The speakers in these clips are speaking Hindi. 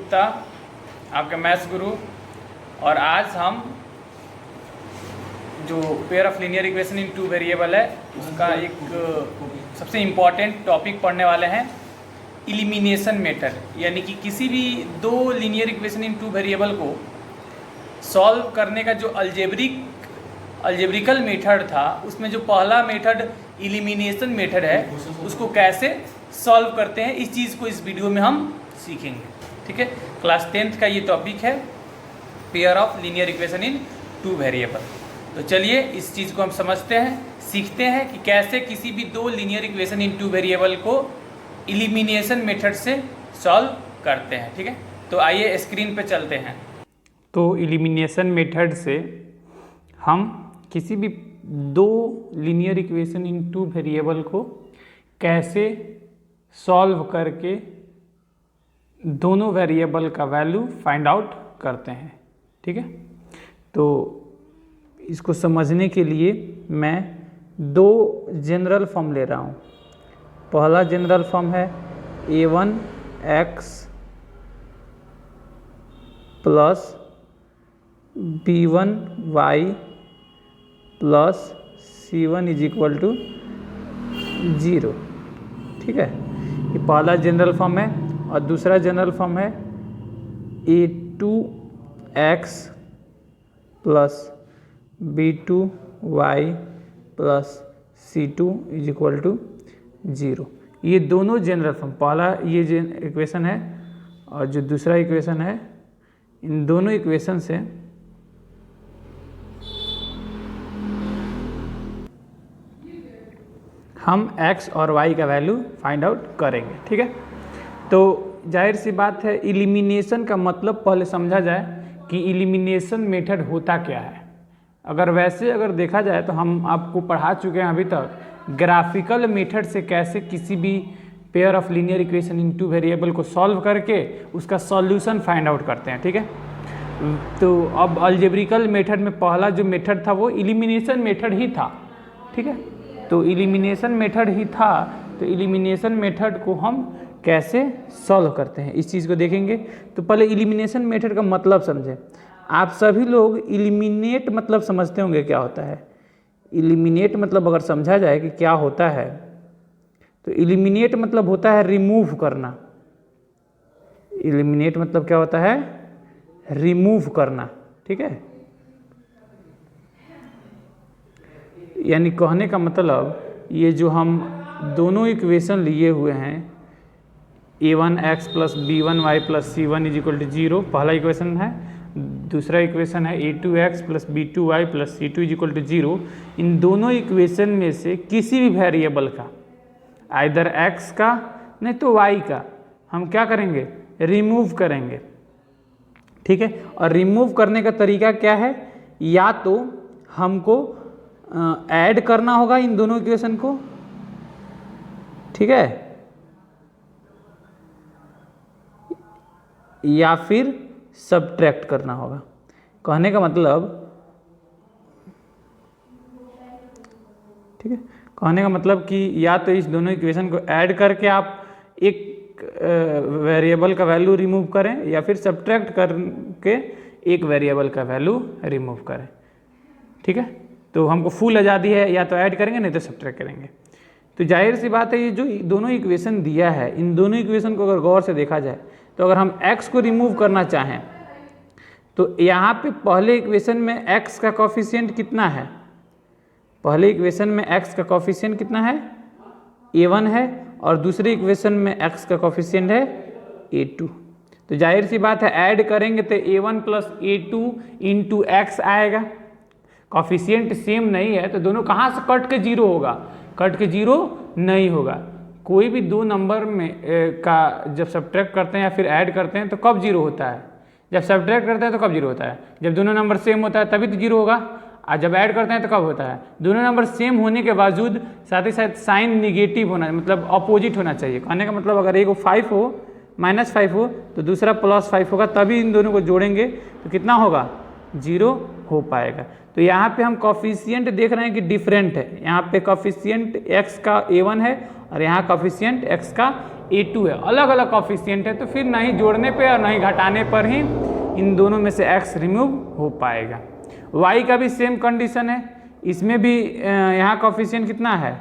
गुप्ता, आपका मैथ्स गुरु। और आज हम जो pair of linear equation in two variable है उसका एक सबसे इम्पॉर्टेंट टॉपिक पढ़ने वाले हैं, इलिमिनेशन मेथड। यानी कि किसी भी दो linear equation in two variable को सॉल्व करने का जो अल्जेब्रिकल मेथड था, उसमें जो पहला मेथड इलिमिनेशन मेथड है उसको कैसे सॉल्व करते हैं, इस चीज़ को इस वीडियो में हम सीखेंगे। ठीक है, क्लास 10th का ये टॉपिक है, pair of linear equation in two variable. तो चलिए इस चीज़ को हम समझते हैं, सीखते हैं कि कैसे किसी भी दो linear equation in two variable को इलिमिनेशन मेथड से सॉल्व करते हैं। ठीक है, तो आइए स्क्रीन पे चलते हैं। तो इलिमिनेशन मेथड से हम किसी भी दो linear equation in two variable को कैसे सॉल्व करके दोनों वेरिएबल का वैल्यू फाइंड आउट करते हैं। ठीक है, तो इसको समझने के लिए मैं दो जनरल फॉर्म ले रहा हूँ। पहला जनरल फॉर्म है a1x plus b1y plus c1 is equal to 0। ठीक है, ये पहला जनरल फॉर्म है। और दूसरा जनरल फॉर्म है a2x plus b2y plus c2 is equal to 0। ये दोनों जनरल फॉर्म, पहला ये इक्वेशन है और जो दूसरा इक्वेशन है, इन दोनों इक्वेशन से हम x और y का वैल्यू फाइंड आउट करेंगे। ठीक है, तो जाहिर सी बात है, इलिमिनेशन का मतलब पहले समझा जाए कि इलिमिनेशन मेथड होता क्या है। अगर देखा जाए तो हम आपको पढ़ा चुके हैं अभी तक ग्राफिकल मेथड से कैसे किसी भी pair of linear equation in two variable को सॉल्व करके उसका सॉल्यूशन फाइंड आउट करते हैं। ठीक है, तो अब अलजेब्रिकल मेथड में पहला जो मेथड था वो इलिमिनेशन मेथड ही था। ठीक है, तो इलिमिनेशन मेथड ही था, तो इलिमिनेशन मेथड को हम कैसे सॉल्व करते हैं इस चीज़ को देखेंगे। तो पहले इलिमिनेशन मेथड का मतलब समझें। आप सभी लोग इलिमिनेट मतलब समझते होंगे क्या होता है। इलिमिनेट मतलब अगर समझा जाए कि क्या होता है, तो इलिमिनेट मतलब होता है रिमूव करना। इलिमिनेट मतलब क्या होता है? रिमूव करना। ठीक है, यानी कहने का मतलब ये जो हम दोनों इक्वेशन लिए हुए हैं, a1x plus b1y plus c1 is equal to 0 पहला इक्वेशन है, दूसरा इक्वेशन है a2x plus b2y plus c2 is equal to 0। इन दोनों इक्वेशन में से किसी भी वेरिएबल का, आइदर x का नहीं तो y का, हम क्या करेंगे? रिमूव करेंगे। ठीक है, और रिमूव करने का तरीका क्या है? या तो हमको ऐड करना होगा इन दोनों इक्वेशन को, ठीक है, या फिर सब्ट्रैक्ट करना होगा। कहने का मतलब, ठीक है, कहने का मतलब कि या तो इस दोनों इक्वेशन को ऐड करके आप एक वेरिएबल का वैल्यू रिमूव करें, या फिर सब्ट्रैक्ट करके एक वेरिएबल का वैल्यू रिमूव करें। ठीक है, तो हमको फुल आज़ादी है, या तो ऐड करेंगे नहीं तो सब्ट्रैक्ट करेंगे। तो जाहिर सी बात है, ये जो दोनों इक्वेशन दिया है, इन दोनों इक्वेशन को अगर गौर से देखा जाए तो अगर हम x को रिमूव करना चाहें तो यहाँ पे पहले इक्वेशन में x का कोफिशिएंट कितना है? पहले इक्वेशन में x का कोफिशिएंट कितना है? a1 है, और दूसरे इक्वेशन में x का कोफिशिएंट है a2। तो जाहिर सी बात है, ऐड करेंगे तो a1 plus a2 into x आएगा। कोफिशिएंट सेम नहीं है तो दोनों कहाँ से कट के 0 होगा? कट के 0 नहीं होगा। कोई भी दो नंबर में का जब सब्ट्रैक्ट करते हैं या फिर ऐड करते हैं तो कब 0 होता है? जब सब्ट्रैक्ट करते हैं तो कब 0 होता है? जब दोनों नंबर सेम होता है तभी तो 0 होगा। और जब ऐड करते हैं तो कब होता है? दोनों नंबर सेम होने के बावजूद साथ ही साथ साइन निगेटिव होना, मतलब अपोजिट होना चाहिए। कहने का मतलब अगर एक 5 हो, -5 हो, तो दूसरा +5 होगा, तभी इन दोनों को जोड़ेंगे तो कितना होगा? 0 हो पाएगा। तो यहाँ पे हम कॉफिशिएंट देख रहे हैं कि डिफरेंट है। यहाँ पे कॉफिशिएंट x का a1 है और यहाँ कॉफिशिएंट x का A2 है, अलग अलग कॉफिशिएंट है, तो फिर ना ही जोड़ने पे और ना ही घटाने पर ही इन दोनों में से x रिमूव हो पाएगा। y का भी सेम कंडीशन है, इसमें भी यहाँ कॉफिशिएंट कितना है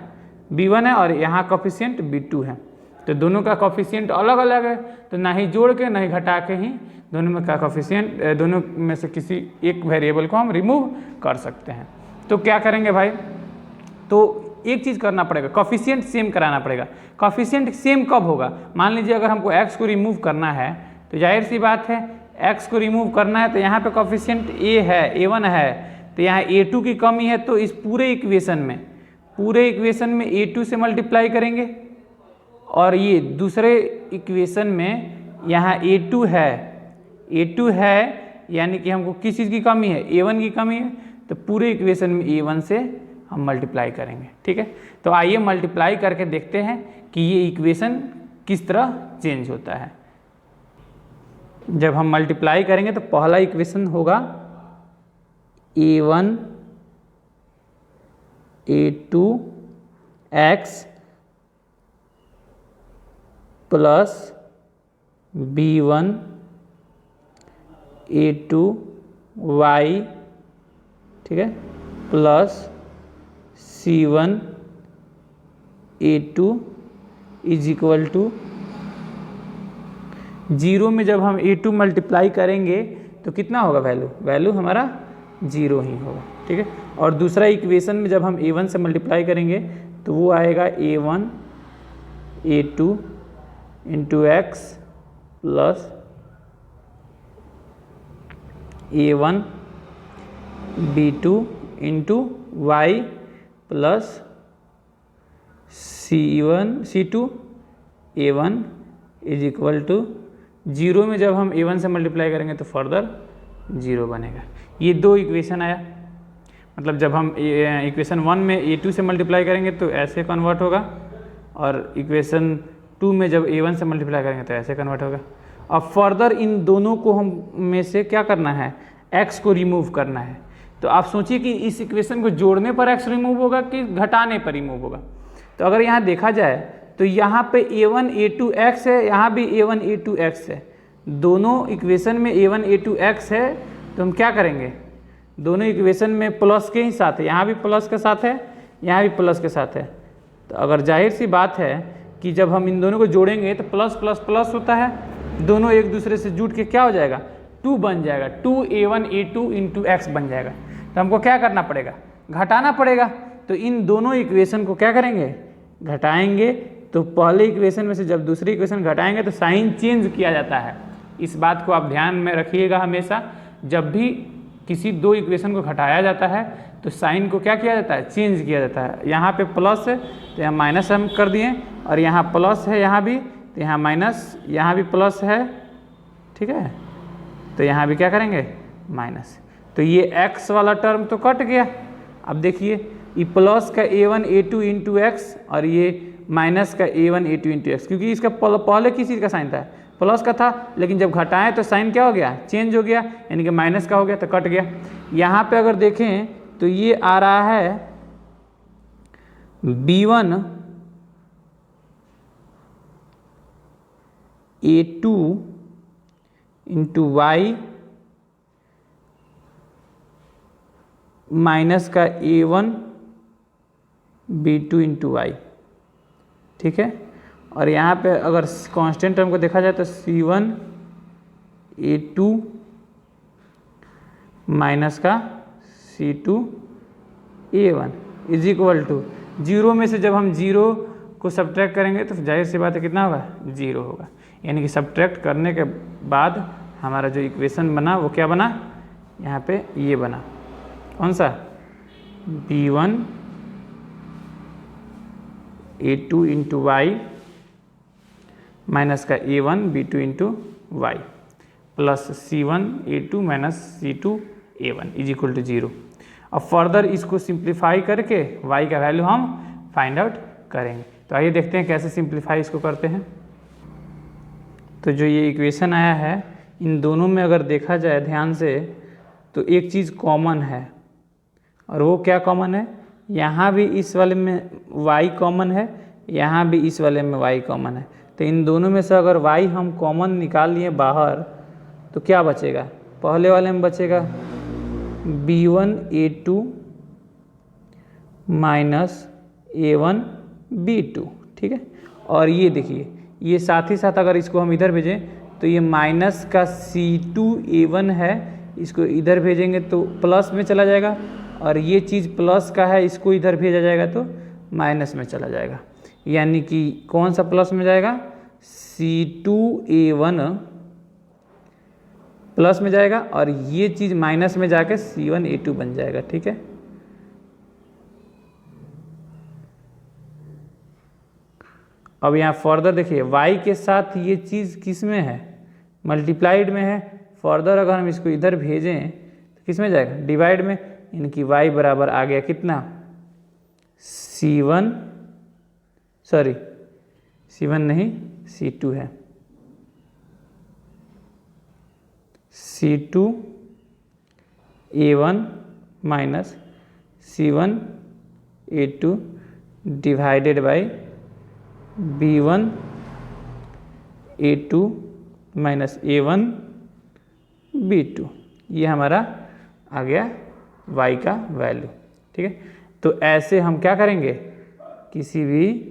b1 है और यहाँ कॉफिशिएंट b2 है, तो दोनों का कॉफिशिएंट अलग अलग है, तो ना ही जोड़ के ना ही घटा के ही दोनों में का कॉफिशिएंट, दोनों में से किसी एक वेरिएबल को हम रिमूव कर सकते हैं। तो क्या करेंगे भाई, तो एक चीज़ करना पड़ेगा, कॉफिशिएंट सेम कराना पड़ेगा। कॉफिशिएंट सेम कब होगा, मान लीजिए अगर हमको x को रिमूव करना है तो जाहिर सी बात है x को रिमूव करना है, तो यहाँ पे कॉफिशिएंट a है, a1 है, तो यहाँ a2 की कमी है, तो इस पूरे इक्वेशन में a2 से मल्टीप्लाई करेंगे, और ये दूसरे इक्वेशन में यहाँ a2 है, यानी कि हमको किस चीज़ की कमी है, a1 की कमी है, तो पूरे इक्वेशन में a1 से हम मल्टीप्लाई करेंगे। ठीक है, तो आइए मल्टीप्लाई करके देखते हैं कि ये इक्वेशन किस तरह चेंज होता है। जब हम मल्टीप्लाई करेंगे तो पहला इक्वेशन होगा a1 a2 x plus b1 a2 y, ठीक है, plus c1 a2 is equal to 0 में जब हम a2 मल्टीप्लाई करेंगे तो कितना होगा वैल्यू हमारा 0 ही होगा। ठीक है, और दूसरा इक्वेशन में जब हम a1 से मल्टीप्लाई करेंगे तो वो आएगा a1 a2 into x plus a1 b2 into y plus c2 a1 is equal to 0 में जब हम a1 से मल्टीप्लाई करेंगे तो फर्दर 0 बनेगा। ये दो इक्वेशन आया, मतलब जब हम इक्वेशन 1 में a2 से मल्टीप्लाई करेंगे तो ऐसे कन्वर्ट होगा, और इक्वेशन 2 में जब a1 से मल्टीप्लाई करेंगे तो ऐसे कन्वर्ट होगा। अब फर्दर इन दोनों को हम में से क्या करना है, x को रिमूव करना है। तो आप सोचिए कि इस इक्वेशन को जोड़ने पर x रिमूव होगा कि घटाने पर रिमूव होगा। तो अगर यहाँ देखा जाए तो यहाँ पे a1 a2 x है, यहाँ भी a1 a2 x है, दोनों इक्वेशन में a1 a2 x है, तो हम क्या करेंगे, दोनों इक्वेशन में प्लस के ही साथ है, यहाँ भी प्लस के साथ है, यहाँ भी प्लस के साथ है। तो अगर जाहिर सी बात है कि जब हम इन दोनों को जोड़ेंगे तो प्लस प्लस प्लस होता है, दोनों एक दूसरे से जुड़ के क्या हो जाएगा, 2 बन जाएगा, 2a1 a2 इंटू एक्स बन जाएगा। तो हमको क्या करना पड़ेगा, घटाना पड़ेगा। तो इन दोनों इक्वेशन को क्या करेंगे, घटाएंगे। तो पहले इक्वेशन में से जब दूसरी इक्वेशन घटाएंगे तो साइन चेंज किया जाता है। इस बात को आप ध्यान में रखिएगा, हमेशा जब भी किसी दो इक्वेशन को घटाया जाता है तो साइन को क्या किया जाता है, चेंज किया जाता है। यहाँ पे प्लस है तो यहाँ माइनस हम कर दिए, और यहाँ प्लस है यहाँ भी, तो यहाँ माइनस, यहाँ भी प्लस है, ठीक है, तो यहाँ भी क्या करेंगे, माइनस। तो ये x वाला टर्म तो कट गया। अब देखिए ये प्लस का a1 a2 इंटू एक्स और ये माइनस का a1 a2 इंटू एक्स, क्योंकि इसका पहले किस चीज़ का साइन था, प्लस का था, लेकिन जब घटाएं तो साइन क्या हो गया, चेंज हो गया, यानी कि माइनस का हो गया तो कट गया। यहाँ पे अगर देखें तो ये आ रहा है b1 a2 into Y minus का a1 b2 इंटू वाई, ठीक है। और यहाँ पे अगर कांस्टेंट टर्म को देखा जाए तो c1 a2 माइनस का c2 a1 is equal to 0 में से जब हम 0 को सब्ट्रैक्ट करेंगे तो जाहिर सी बात है कितना होगा, 0 होगा। यानी कि सब्ट्रैक्ट करने के बाद हमारा जो इक्वेशन बना वो क्या बना, यहाँ पे ये बना, कौन सा, b1 a2 into Y minus का a1 b2 into y plus c1 a2 minus c2 a1 is equal to 0। अब फर्दर इसको सिंप्लीफाई करके y का वैल्यू हम फाइंड आउट करेंगे। तो आइए देखते हैं कैसे सिंप्लीफाई इसको करते हैं। तो जो ये इक्वेशन आया है, इन दोनों में अगर देखा जाए ध्यान से तो एक चीज़ कॉमन है, और वो क्या कॉमन है, यहाँ भी इस वाले में y कॉमन है, यहाँ भी इस वाले में y कॉमन है। तो इन दोनों में से अगर y हम कॉमन निकाल लिए बाहर तो क्या बचेगा, पहले वाले में बचेगा b1a2 माइनस a1b2, ठीक है। और ये देखिए ये साथ ही साथ अगर इसको हम इधर भेजें तो ये माइनस का c2a1 है, इसको इधर भेजेंगे तो प्लस में चला जाएगा, और ये चीज़ प्लस का है इसको इधर भेजा जाएगा तो माइनस में चला जाएगा। यानी कि कौन सा प्लस में जाएगा, c2a1 प्लस में जाएगा और ये चीज़ माइनस में जाके c1a2 बन जाएगा, ठीक है। अब यहाँ फर्दर देखिए y के साथ ये चीज़ किस में है, मल्टीप्लाइड में है। फर्दर अगर हम इसको इधर भेजें तो किस में जाएगा, डिवाइड में। इनकी y बराबर आ गया कितना, c1 नहीं c2 है, c2a1 minus c1a2 divided by b1a2 minus a1b2, ये हमारा आ गया y का वैल्यू, ठीक है। तो ऐसे हम क्या करेंगे, किसी भी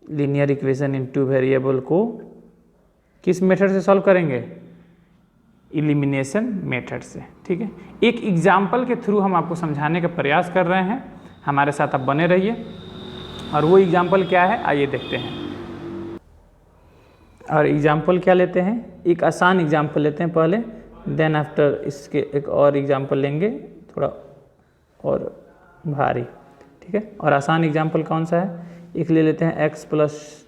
linear equation in two variable को किस मेथड से सॉल्व करेंगे, एलिमिनेशन मेथड से, ठीक है। एक एग्जाम्पल के थ्रू हम आपको समझाने का प्रयास कर रहे हैं, हमारे साथ आप बने रहिए। और वो एग्जाम्पल क्या है आइए देखते हैं। और एग्जाम्पल क्या लेते हैं, एक आसान एग्जाम्पल लेते हैं पहले, देन आफ्टर इसके एक और एग्जाम्पल लेंगे थोड़ा और भारी, ठीक है। और आसान एग्जाम्पल कौन सा है, एक ले लेते हैं x plus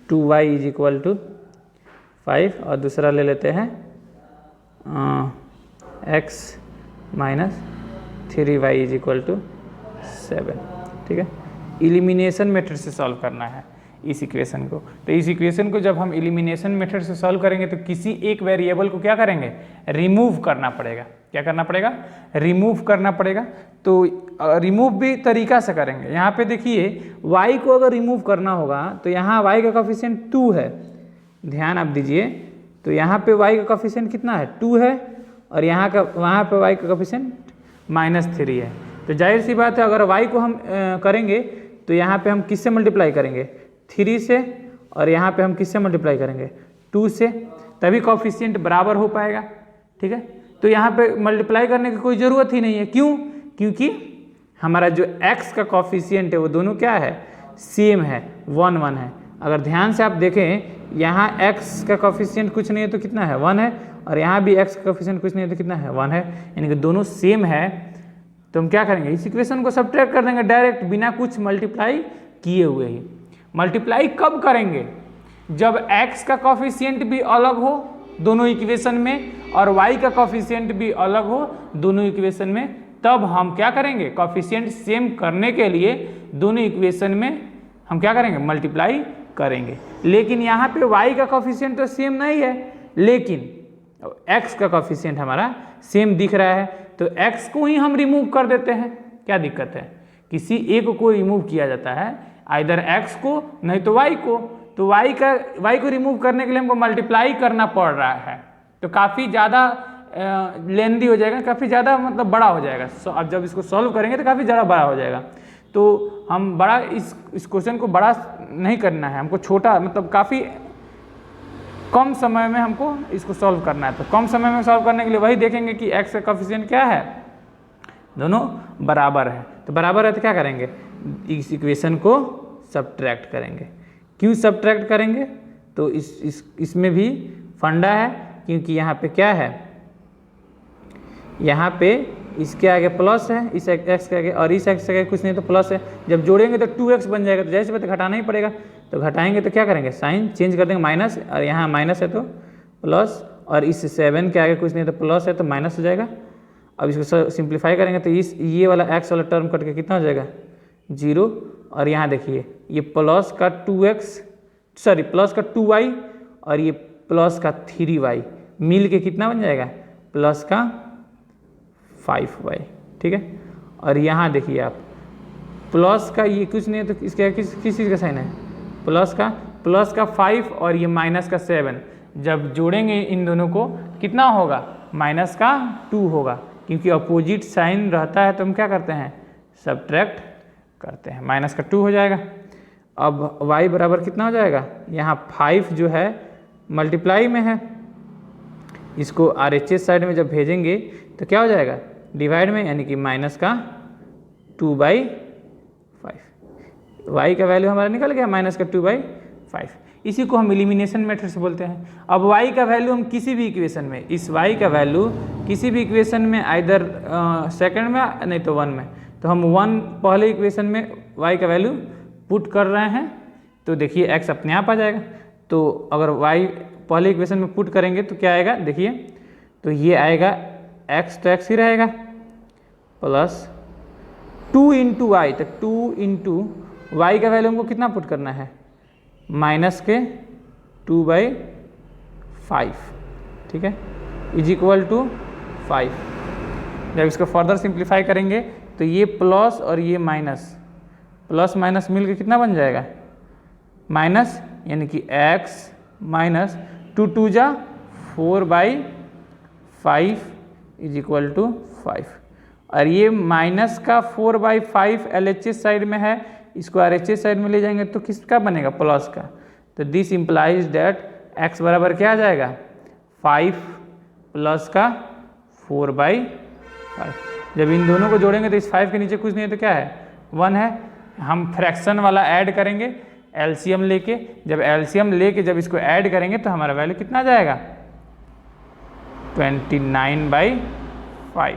2y is equal to 5 और दूसरा ले लेते हैं x minus 3y is equal to 7, ठीक है। एलिमिनेशन मेथड से सॉल्व करना है इस इक्वेशन को। तो इस इक्वेशन को जब हम एलिमिनेशन मेथड से सॉल्व करेंगे तो किसी एक वेरिएबल को क्या करेंगे, रिमूव करना पड़ेगा। क्या करना पड़ेगा, रिमूव करना पड़ेगा। तो रिमूव भी तरीका से करेंगे। यहाँ पे देखिए y को अगर रिमूव करना होगा तो यहाँ y का कोफिशिएंट 2 है, ध्यान आप दीजिए। तो यहाँ पे y का कोफिशिएंट कितना है, 2 है, और यहाँ पे y का कोफिशिएंट -3 है। तो जाहिर सी बात है अगर y को हम करेंगे तो यहाँ पे हम किससे मल्टीप्लाई करेंगे, 3 से, और यहाँ पे हम किससे मल्टीप्लाई करेंगे, 2 से, तभी कोफिशिएंट बराबर हो पाएगा, ठीक है। तो यहाँ पे मल्टीप्लाई करने की कोई ज़रूरत ही नहीं है, क्यों, क्योंकि हमारा जो x का कोफिशिएंट है वो दोनों क्या है, सेम है, 1 1 है। अगर ध्यान से आप देखें यहाँ x का कोफिशिएंट कुछ नहीं है तो कितना है, 1 है, और यहाँ भी x का कोफिशिएंट कुछ नहीं है तो कितना है, 1 है, यानी कि दोनों सेम है। तो हम क्या करेंगे, इस इक्वेशन को सब्ट्रैक्ट कर देंगे डायरेक्ट, बिना कुछ मल्टीप्लाई किए हुए ही। मल्टीप्लाई कब करेंगे, जब x का कोफिशिएंट भी अलग हो दोनों इक्वेशन में और y का कोफिशिएंट भी अलग हो दोनों इक्वेशन में, तब हम क्या करेंगे, कोफिशिएंट सेम करने के लिए दोनों इक्वेशन में हम क्या करेंगे, मल्टीप्लाई करेंगे। लेकिन यहाँ पे y का कोफिशिएंट तो सेम नहीं है, लेकिन x का कोफिशिएंट हमारा सेम दिख रहा है, तो x को ही हम रिमूव कर देते हैं। क्या दिक्कत है, किसी एक को रिमूव किया जाता है, आइदर x को नहीं तो y को। तो y को रिमूव करने के लिए हमको मल्टीप्लाई करना पड़ रहा है, तो काफ़ी ज़्यादा लेंदी हो जाएगा, काफ़ी ज़्यादा मतलब बड़ा हो जाएगा। अब जब इसको सॉल्व करेंगे तो काफ़ी ज़्यादा बड़ा हो जाएगा। तो हम बड़ा इस क्वेश्चन को बड़ा नहीं करना है, हमको छोटा मतलब काफ़ी कम समय में हमको इसको सॉल्व करना है। तो कम समय में सॉल्व करने के लिए वही देखेंगे कि x का कोफिशिएंट क्या है, दोनों बराबर है। तो बराबर है तो क्या करेंगे, इस इक्वेशन को सब्ट्रैक्ट करेंगे। क्यों सब्ट्रैक्ट करेंगे, तो इसमें भी फंडा है, क्योंकि यहाँ पे क्या है, यहाँ पे इसके आगे प्लस है, इस x के आगे, और इस x के आगे कुछ नहीं तो प्लस है। जब जोड़ेंगे तो 2x बन जाएगा, तो जैसे बात घटाना ही पड़ेगा। तो घटाएंगे तो क्या करेंगे, साइन चेंज कर देंगे, माइनस, और यहाँ माइनस है तो प्लस, और इस 7 के आगे कुछ नहीं तो प्लस है तो माइनस हो जाएगा। अब इसको सिंप्लीफाई करेंगे तो ये वाला x वाला टर्म कट के कितना हो जाएगा, 0। और यहाँ देखिए ये प्लस का 2y और ये प्लस का 3y मिल के कितना बन जाएगा, प्लस का 5y, ठीक है। और यहाँ देखिए आप प्लस का ये कुछ नहीं है तो इसके किस चीज़ का साइन है, प्लस का 5 और ये माइनस का 7, जब जोड़ेंगे इन दोनों को कितना होगा, माइनस का 2 होगा, क्योंकि अपोजिट साइन रहता है तो हम क्या करते हैं, सब्ट्रैक्ट करते हैं, माइनस का 2 हो जाएगा। अब y बराबर कितना हो जाएगा, यहाँ 5 जो है मल्टीप्लाई में है, इसको RHS साइड में जब भेजेंगे तो क्या हो जाएगा, डिवाइड में, यानी कि माइनस का 2/5, y का वैल्यू हमारा निकल गया माइनस का 2/5। इसी को हम एलिमिनेशन मेथड से बोलते हैं। अब y का वैल्यू हम किसी भी इक्वेशन में, इस y का वैल्यू किसी भी इक्वेशन में आइदर सेकंड में नहीं तो 1 में, तो हम 1 पहले इक्वेशन में y का वैल्यू पुट कर रहे हैं तो देखिए x अपने आप आ जाएगा। तो अगर y पहले इक्वेशन में पुट करेंगे तो क्या आएगा, देखिए तो ये आएगा x, तो x ही रहेगा, प्लस 2 इंटू वाई, तो 2 इंटू वाई का वैल्यू हमको कितना पुट करना है, माइनस के 2/5, ठीक है, इज इक्वल टू 5। जब इसको फर्दर सिंप्लीफाई करेंगे तो ये प्लस और ये माइनस, प्लस माइनस मिल के कितना बन जाएगा, माइनस, यानी कि x माइनस 2 2 जा 4/5 इज इक्वल टू 5। और ये माइनस का 4/5 LHS साइड में है, इसको RHS साइड में ले जाएंगे तो किसका बनेगा, प्लस का। तो दिस इम्प्लाइज डैट x बराबर क्या आ जाएगा, 5 प्लस का 4/5। जब इन दोनों को जोड़ेंगे तो इस 5 के नीचे कुछ नहीं है तो क्या है, 1 है। हम फ्रैक्शन वाला ऐड करेंगे एलसीएम लेके, जब एलसीएम लेके जब इसको ऐड करेंगे तो हमारा वैल्यू कितना आ जाएगा, 29/5।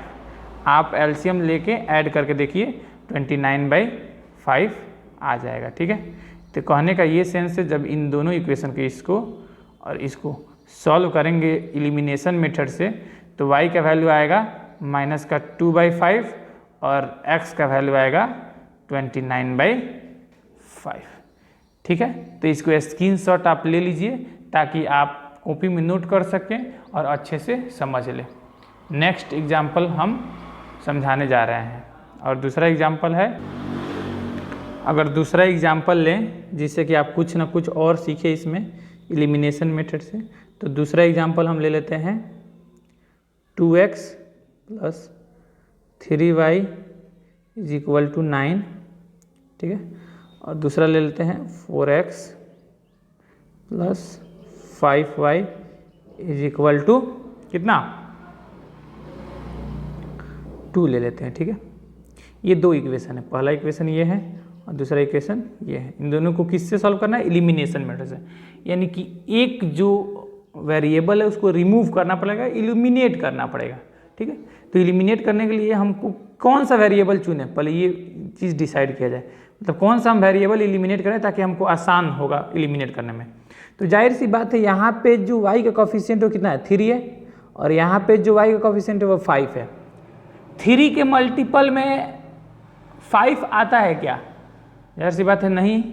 आप एलसीएम लेके ऐड करके देखिए 29/5 आ जाएगा, ठीक है। तो कहने का ये सेंस है, जब इन दोनों इक्वेशन के इसको और इसको सॉल्व करेंगे एलिमिनेशन मेथड से तो y का वैल्यू आएगा माइनस का 2/5 और x का वैल्यू आएगा 29/5, ठीक है। तो इसको स्क्रीनशॉट आप ले लीजिए ताकि आप कॉपी में नोट कर सकें और अच्छे से समझ लें। नेक्स्ट एग्जाम्पल हम समझाने जा रहे हैं और दूसरा एग्जाम्पल है, अगर दूसरा एग्जाम्पल लें जिससे कि आप कुछ ना कुछ और सीखें इसमें एलिमिनेशन मेथड से, तो दूसरा एग्जाम्पल हम ले लेते हैं 2x plus 3y is equal to 9, ठीक है। और दूसरा ले लेते हैं 4x plus 5y is equal to कितना, 2 ले लेते हैं, ठीक है। ये दो इक्वेशन है, पहला इक्वेशन ये है और दूसरा इक्वेशन ये है। इन दोनों को किससे सॉल्व करना है, एलिमिनेशन मेथड से, यानी कि एक जो वेरिएबल है उसको रिमूव करना पड़ेगा, एलिमिनेट करना पड़ेगा, ठीक है। तो एलिमिनेट करने के लिए हमको कौन सा वेरिएबल चुने, पहले ये चीज़ डिसाइड किया जाए, मतलब कौन सा हम वेरिएबल एलिमिनेट करें ताकि हमको आसान होगा एलिमिनेट करने में। तो जाहिर सी बात है यहाँ पे जो y का कोफिशिएंट वो कितना है, 3 है, और यहाँ पे जो y का कोफिशिएंट है वो 5 है। 3 के मल्टीपल में 5 आता है क्या, जाहिर सी बात है नहीं,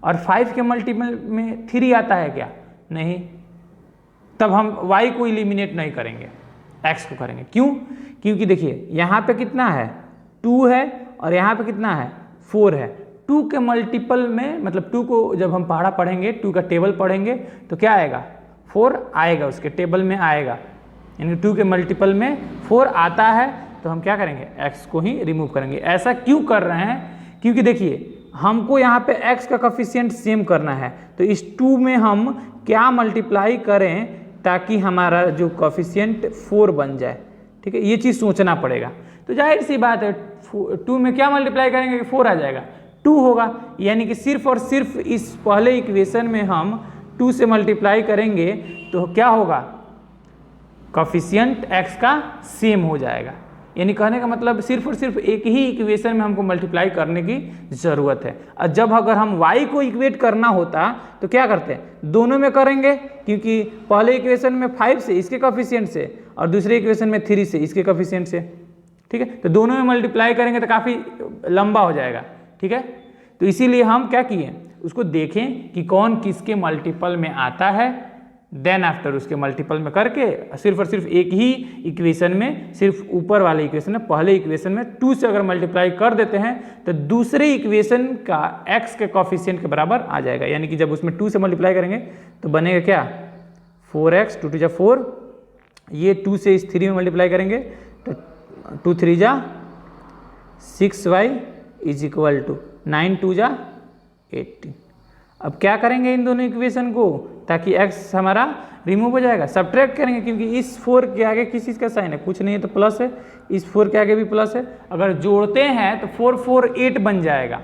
और 5 के मल्टीपल में 3 आता है क्या, नहीं। तब हम y को एलिमिनेट नहीं करेंगे, x को करेंगे। क्यों, क्योंकि देखिए यहाँ पे कितना है, 2 है और यहाँ पे कितना है, 4 है। 2 के मल्टीपल में, मतलब 2 को जब हम पहाड़ा पढ़ेंगे, 2 का टेबल पढ़ेंगे तो क्या आएगा, 4 आएगा, उसके टेबल में आएगा, यानी 2 के मल्टीपल में 4 आता है, तो हम क्या करेंगे, x को ही रिमूव करेंगे। ऐसा क्यों कर रहे हैं, क्योंकि देखिए हमको यहाँ पे x का कोफिशिएंट सेम करना है, तो इस 2 में हम क्या मल्टीप्लाई करें ताकि हमारा जो कोफिशिएंट 4 बन जाए, ठीक है। ये चीज़ सोचना पड़ेगा। तो जाहिर सी बात है 2 में क्या मल्टीप्लाई करेंगे कि 4 आ जाएगा, 2 होगा, यानी कि सिर्फ और सिर्फ इस पहले इक्वेशन में हम 2 से मल्टीप्लाई करेंगे तो क्या होगा, कोफिशिएंट x का सेम हो जाएगा। यानी कहने का मतलब सिर्फ और सिर्फ एक ही इक्वेशन में हमको मल्टीप्लाई करने की ज़रूरत है। और जब अगर हम y को इक्वेट करना होता तो क्या करते हैं, दोनों में करेंगे, क्योंकि पहले इक्वेशन में 5 से इसके कोफिशिएंट से और दूसरे इक्वेशन में 3 से इसके कोफिशिएंट से, ठीक है। तो दोनों में मल्टीप्लाई करेंगे तो काफ़ी लंबा हो जाएगा, ठीक है। तो इसीलिए हम क्या किए, उसको देखें कि कौन किसके मल्टीपल में आता है, देन आफ्टर उसके मल्टीपल में करके सिर्फ और सिर्फ एक ही इक्वेशन में, सिर्फ ऊपर वाले इक्वेशन में, पहले इक्वेशन में 2 से अगर मल्टीप्लाई कर देते हैं तो दूसरे इक्वेशन का x के कॉफिशिएंट के बराबर आ जाएगा। यानी कि जब उसमें 2 से मल्टीप्लाई करेंगे तो बनेगा क्या, 4x, 2 2 जा 4, ये 2 से इस 3 में मल्टीप्लाई करेंगे तो 2 3 जा 6y इज इक्वल टू 9 2 जा 18। अब क्या करेंगे इन दोनों इक्वेशन को, ताकि x हमारा रिमूव हो जाएगा, सब्ट्रैक्ट करेंगे, क्योंकि इस 4 के आगे किस चीज़ का साइन है, कुछ नहीं है तो प्लस है, इस 4 के आगे भी प्लस है, अगर जोड़ते हैं तो 4 4 8 बन जाएगा।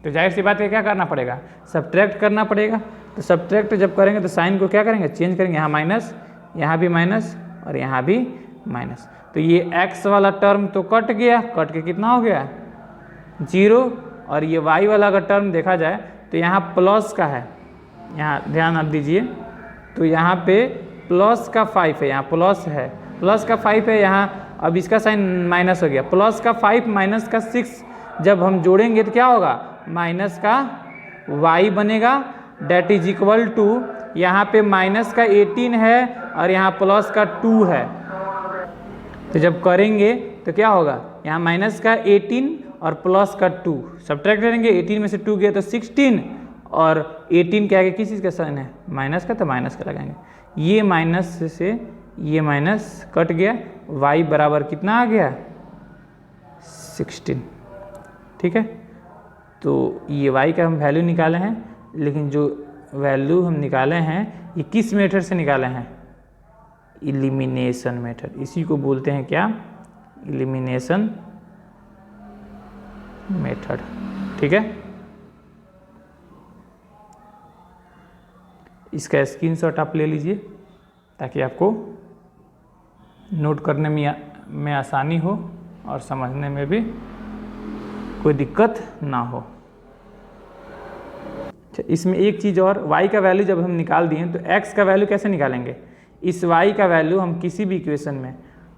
तो जाहिर सी बात है क्या करना पड़ेगा, सब्ट्रैक्ट करना पड़ेगा। तो सब्ट्रैक्ट जब करेंगे तो साइन को क्या करेंगे, चेंज करेंगे, यहाँ माइनस, यहाँ भी माइनस और यहाँ भी माइनस। तो ये x वाला टर्म तो कट गया, कट के कितना हो गया 0, और ये y वाला अगर टर्म देखा जाए तो यहाँ प्लस का है, यहाँ ध्यान आप दीजिए, तो यहाँ पे प्लस का 5 है, यहाँ प्लस है, प्लस का 5 है यहाँ, अब इसका साइन माइनस हो गया, प्लस का 5 माइनस का 6 जब हम जोड़ेंगे तो क्या होगा, माइनस का y बनेगा, डेट इज इक्वल टू यहाँ पे माइनस का 18 है और यहाँ प्लस का 2 है। तो जब करेंगे तो क्या होगा, यहाँ माइनस का 18 और प्लस का 2 सब्ट्रैक्ट करेंगे, 18 में से 2 गया तो 16, और 18 के आगे किस चीज़ का साइन है, माइनस का, तो माइनस का लगाएंगे, ये माइनस से ये माइनस कट गया, y बराबर कितना आ गया 16। ठीक है, तो ये y का हम वैल्यू निकाले हैं, लेकिन जो वैल्यू हम निकाले हैं ये किस मेथड से निकाले हैं, एलिमिनेशन मेथड, इसी को बोलते हैं क्या, एलिमिनेशन मेथड। ठीक है, इसका स्क्रीनशॉट आप ले लीजिए ताकि आपको नोट करने में आसानी हो और समझने में भी कोई दिक्कत ना हो। इसमें एक चीज़ और, y का वैल्यू जब हम निकाल दिए तो x का वैल्यू कैसे निकालेंगे, इस y का वैल्यू हम किसी भी इक्वेशन में,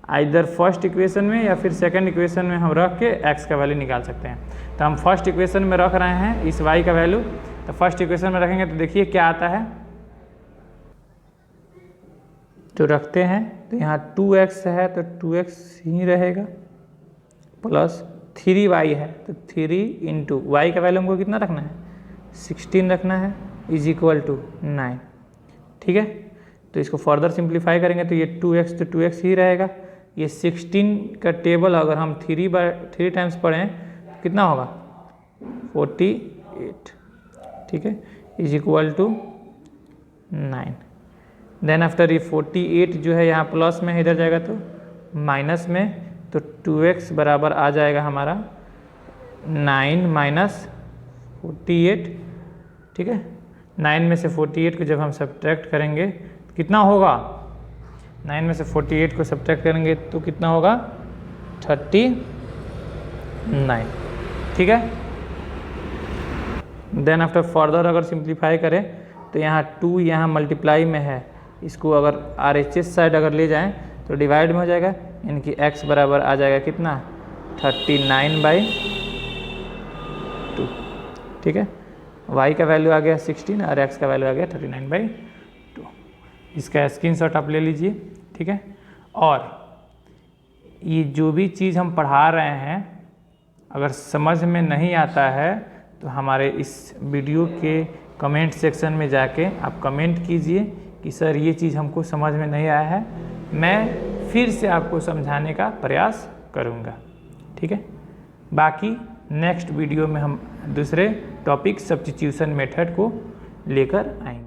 आइदर फर्स्ट इक्वेशन में या फिर सेकंड इक्वेशन में हम रख के x का वैल्यू निकाल सकते हैं। तो हम फर्स्ट इक्वेशन में रख रहे हैं इस y का वैल्यू, तो फर्स्ट इक्वेशन में रखेंगे तो देखिए क्या आता है, तो रखते हैं तो यहाँ 2x है तो 2x ही रहेगा, प्लस 3y है तो 3 इंटू y का वैल्यू हमको कितना रखना है 16 रखना है, इज इक्वल टू 9। ठीक है, तो इसको फर्दर सिंप्लीफाई करेंगे तो ये 2x तो 2x ही रहेगा, ये 16 का टेबल अगर हम 3 टाइम्स पढ़ें तो कितना होगा 48। ठीक है, is equal to 9। Then after ये 48 जो है यहाँ प्लस में है, इधर जाएगा तो माइनस में, तो 2x बराबर आ जाएगा हमारा 9 माइनस 48। ठीक है, 9 में से 48 को जब हम सब्ट्रैक्ट करेंगे तो कितना होगा, 9 में से 48 को सब्ट्रैक्ट करेंगे तो कितना होगा 39। ठीक है, देन आफ्टर फर्दर अगर सिंप्लीफाई करें तो यहाँ 2 यहाँ मल्टीप्लाई में है, इसको अगर RHS साइड अगर ले जाएं तो डिवाइड में हो जाएगा, यानी कि x बराबर आ जाएगा कितना 39/2। ठीक है, y का वैल्यू आ गया 16 और x का वैल्यू आ गया 39/2। इसका स्क्रीनशॉट आप ले लीजिए। ठीक है, और ये जो भी चीज़ हम पढ़ा रहे हैं अगर समझ में नहीं आता है तो हमारे इस वीडियो के कमेंट सेक्शन में जाके आप कमेंट कीजिए कि सर ये चीज़ हमको समझ में नहीं आया है, मैं फिर से आपको समझाने का प्रयास करूँगा। ठीक है, बाकी नेक्स्ट वीडियो में हम दूसरे टॉपिक सब्स्टिट्यूशन मेथड को लेकर आएंगे।